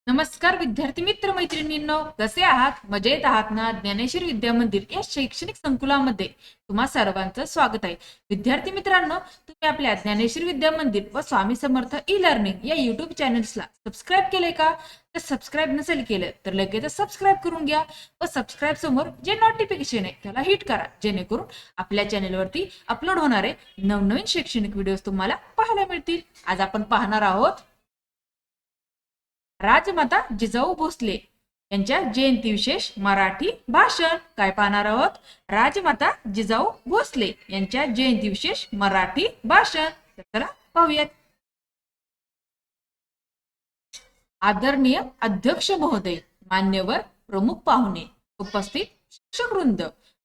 नमस्कार विद्यार्थी मित्र मैत्रिणींनो, कसे आहात? मजेत आहात ना? ज्ञानेश्वर विद्या मंदिर या शैक्षणिक संकुलामध्ये तुम्हा सर्वांचं स्वागत आहे. विद्यार्थी मित्रांनो, तुम्ही आपल्या ज्ञानेश्वर विद्या मंदिर व स्वामी समर्थ ई लर्निंग या युट्यूब चॅनल्सला सबस्क्राईब केले का? तर सबस्क्राईब नसेल केलं तर लगेच सबस्क्राईब करून घ्या व सबस्क्राईब समोर जे नोटिफिकेशन आहे त्याला हिट करा, जेणेकरून आपल्या चॅनलवरती अपलोड होणारे नवनवीन शैक्षणिक व्हिडिओ तुम्हाला पाहायला मिळतील. आज आपण पाहणार आहोत राजमाता जिजाऊ भोसले यांच्या जयंती विशेष मराठी भाषण. काय पाहणार आहोत? राजमाता जिजाऊ भोसले यांच्या जयंती विशेष मराठी भाषण. तर चला पाहूयात. आदरणीय अध्यक्ष महोदय, मान्यवर प्रमुख पाहुणे, उपस्थित शिक्षक वृंद,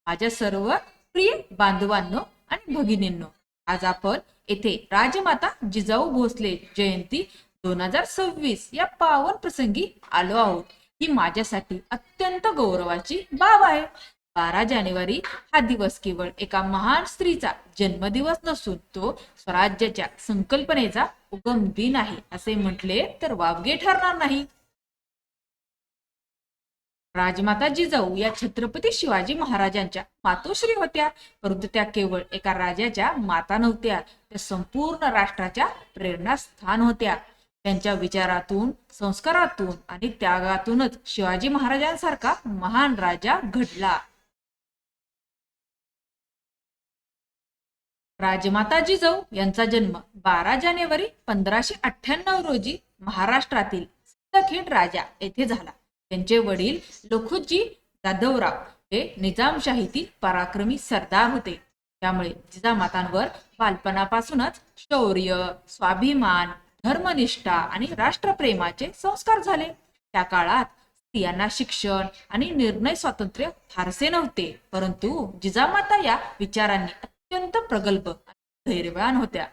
माझ्या सर्व प्रिय बांधवांनो आणि भगिनींनो, आज आपण येथे राजमाता जिजाऊ भोसले जयंती 2026 या पावन प्रसंगी आलो आहोत. ही माझ्यासाठी अत्यंत गौरवाची बाब आहे. 12 जानेवारी हा दिवस केवळ एका महान स्त्रीचा जन्मदिवस नसून तो स्वराज्याच्या संकल्पनेचा उगम दिन आहे असे म्हटले तर वावगे ठरणार नाही. राजमाता जिजाऊ या छत्रपती शिवाजी महाराजांच्या मातोश्री होत्या, परंतु त्या केवळ एका राजाच्या माता नव्हत्या, त्या संपूर्ण राष्ट्राच्या प्रेरणास्थान होत्या. त्यांच्या विचारातून, संस्कारातून आणि त्यागातूनच शिवाजी महाराजांसारखा महान राजा घडला. राजमाता जिजाऊ यांचा जन्म 12 जानेवारी 1598 रोजी महाराष्ट्रातील सिंदखेड राजा येथे झाला. त्यांचे वडील लखुजी जाधवराव हे निजामशाहीतील पराक्रमी सरदार होते. त्यामुळे जिजामातांवर बालपणापासूनच शौर्य, स्वाभिमान, धर्मनिष्ठा आणि राष्ट्रप्रेमाचे संस्कार झाले. त्या काळात स्त्रियांना शिक्षण आणि निर्णय स्वातंत्र्य फारसे नव्हते, परंतु जिजामाता या विचारांनी अत्यंत प्रगल्भ आणि धैर्यवान होत्या.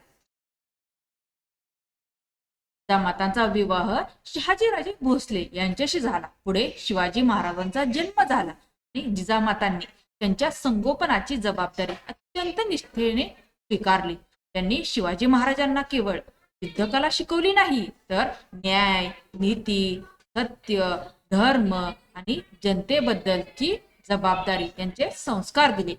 जिजामातांचा विवाह शहाजीराजे भोसले यांच्याशी झाला. पुढे शिवाजी महाराजांचा जन्म झाला आणि जिजामातांनी त्यांच्या संगोपनाची जबाबदारी अत्यंत निष्ठेने स्वीकारली. त्यांनी शिवाजी महाराजांना केवळ युद्धकला शिकवली नाही, तर न्याय, नीती, सत्य, धर्म आणि जनतेबद्दलची जबाबदारी यांचे संस्कार दिले.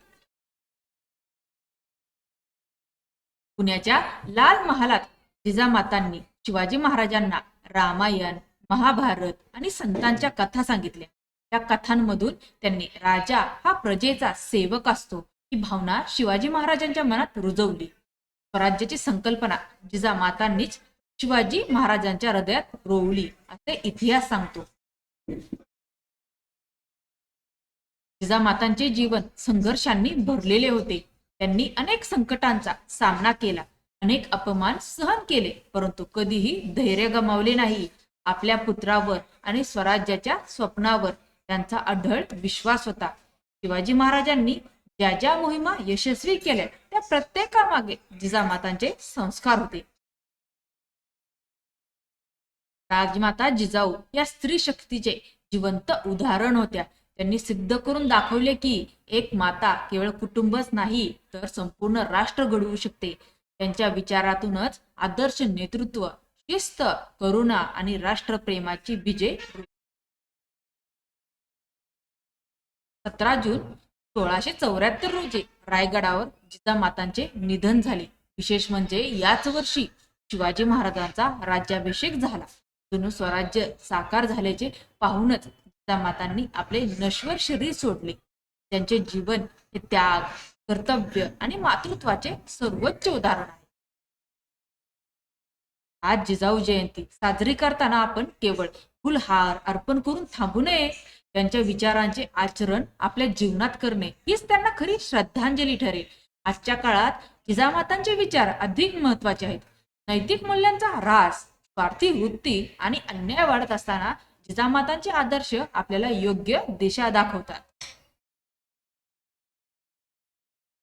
पुण्याच्या लाल महालात जिजामातांनी शिवाजी महाराजांना रामायण, महाभारत आणि संतांच्या कथा सांगितल्या. या कथांमधून त्यांनी राजा हा प्रजेचा सेवक असतो ही भावना शिवाजी महाराजांच्या मनात रुजवली. स्वराज्याची संकल्पना जिजामातांनीच शिवाजी महाराजांच्या हृदयात रोवली असे इतिहास सांगतो. जिजामातांचे जीवन संघर्षांनी भरलेले होते. त्यांनी अनेक संकटांचा सामना केला, अनेक अपमान सहन केले, परंतु कधीही धैर्य गमावले नाही. आपल्या पुत्रावर आणि स्वराज्याच्या स्वप्नावर त्यांचा अढळ विश्वास होता. शिवाजी महाराजांनी ज्या ज्या मोहिमा यशस्वी केल्या त्या प्रत्येकामागे जिजामातांचे संस्कार होते. राजमाता जिजाऊ या स्त्री शक्तीचे जिवंत उदाहरण होत्या. त्यांनी सिद्ध करून दाखवले की एक माता केवळ कुटुंबच नाही, तर संपूर्ण राष्ट्र घडवू शकते. त्यांच्या विचारातूनच आदर्श नेतृत्व, शिस्त, करुणा आणि राष्ट्रप्रेमाची बीजे. 17 जून 1674 रोजी रायगडावर जिजामातांचे निधन झाले. विशेष म्हणजे याच वर्षी शिवाजी महाराजांचा राज्याभिषेक झाला. जुनं स्वराज्य साकार झाल्याचे पाहूनच जिजामातांनी आपले नश्वर शरीर सोडले. त्यांचे जीवन हे त्याग, कर्तव्य आणि मातृत्वाचे सर्वोच्च उदाहरण आहे. आज जिजाऊ जयंती साजरी करताना आपण केवळ फुलहार अर्पण करून थांबू नये. त्यांच्या विचारांचे आचरण आपल्या जीवनात करणे हीच त्यांना खरी श्रद्धांजली ठरेल. आजच्या काळात जिजामातांचे विचार अधिक महत्वाचे आहेत. नैतिक मूल्यांचा ऱ्हास, स्वार्थी वृत्ती आणि अन्याय वाढत असताना जिजामातांचे आदर्श आपल्याला योग्य दिशा दाखवतात.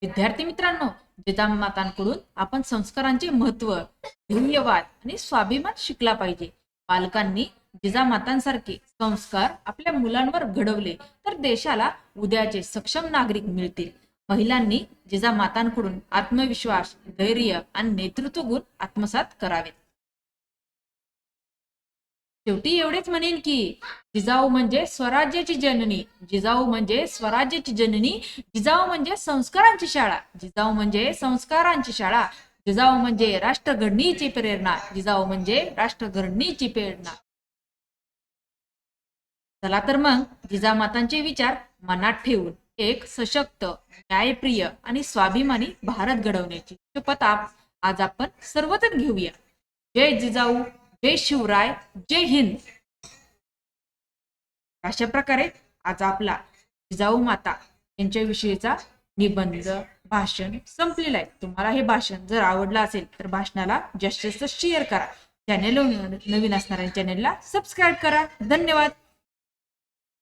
विद्यार्थी मित्रांनो, जिजामातांकडून आपण संस्कारांचे महत्व, ध्येयवाद आणि स्वाभिमान शिकला पाहिजे. पालकांनी जिजामातांसारखे संस्कार आपल्या मुलांवर घडवले तर देशाला उद्याचे सक्षम नागरिक मिळतील. महिलांनी जिजामातांकडून आत्मविश्वास, धैर्य आणि नेतृत्व गुण आत्मसात करावेत. शेवटी एवढेच म्हणेन की जिजाऊ म्हणजे स्वराज्याची जननी, जिजाऊ म्हणजे स्वराज्याची जननी, जिजाऊ म्हणजे संस्कारांची शाळा, जिजाऊ म्हणजे संस्कारांची शाळा, जिजाऊ म्हणजे राष्ट्रघडणीची प्रेरणा, जिजाऊ म्हणजे राष्ट्रघडणीची प्रेरणा. चला तर मग जिजामातांचे विचार मनात ठेवून एक सशक्त, न्यायप्रिय आणि स्वाभिमानी भारत घडवण्याची शपथ आज आपण सर्वजण घेऊया. जय जिजाऊ, जय शिवराय, जय हिंद. अशा प्रकारे आज आपला जिजाऊ माता यांच्याविषयीचा निबंध भाषण संपलेलं आहे. तुम्हाला हे भाषण जर आवडलं असेल तर भाषणाला जास्तीत जास्त शेअर करा. चॅनेल नवीन असणाऱ्या चॅनेलला सबस्क्राईब करा. धन्यवाद.